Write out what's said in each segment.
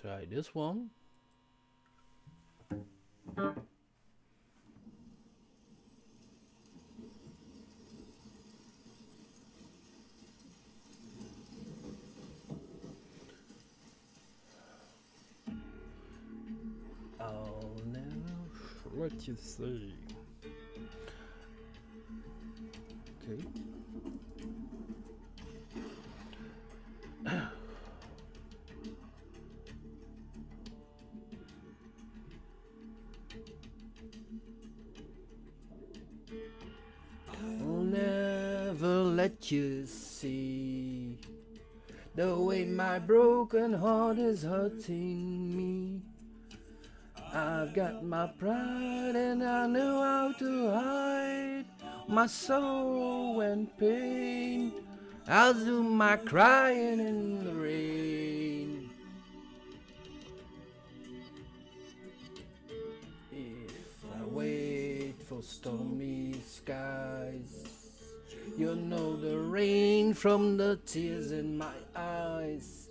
try this one. I'll never let you see. Okay. I'll never let you see the way my broken heart is hurting me. I've got my pride and I know how to hide my sorrow and pain. I'll do my crying in the rain. If I wait for stormy skies, you'll know the rain from the tears in my eyes.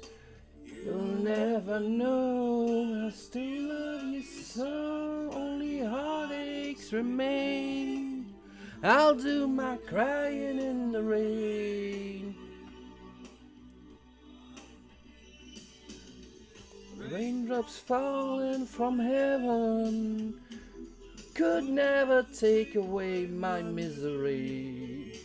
You'll never know I still love you so. Only heartaches remain. I'll do my crying in the rain. Raindrops falling from heaven could never take away my misery.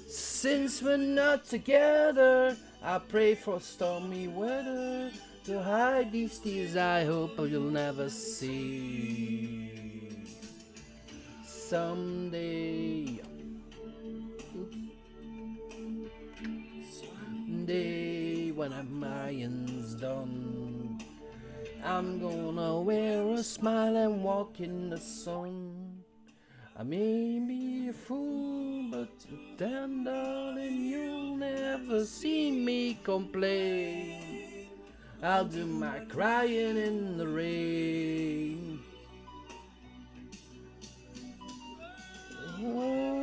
Since we're not together, I pray for stormy weather to hide these tears I hope you'll never see. Someday, someday when my iron's done, I'm gonna wear a smile and walk in the sun. I may be a fool, but then, darling, you'll never see me complain. I'll do my crying in the rain. Oh.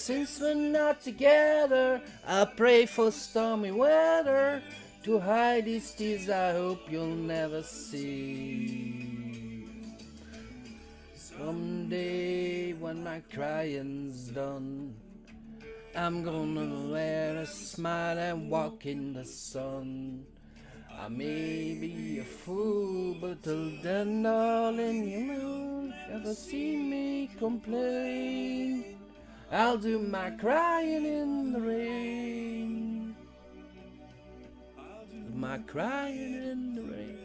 Since we're not together, I pray for stormy weather to hide these tears I hope you'll never see. Someday when my crying's done, I'm gonna wear a smile and walk in the sun. I may be a fool, but till then, darling, you'll never see me complain. I'll do my crying in the rain. Do my crying in the rain.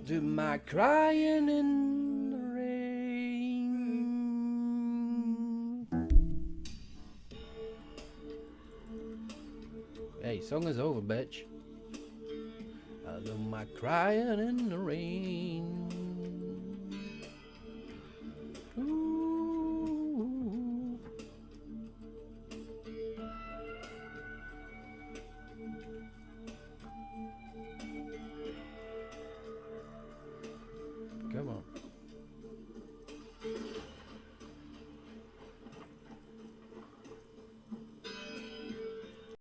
Do my crying in the rain. Hey, song is over, bitch. I'll do my crying in the rain.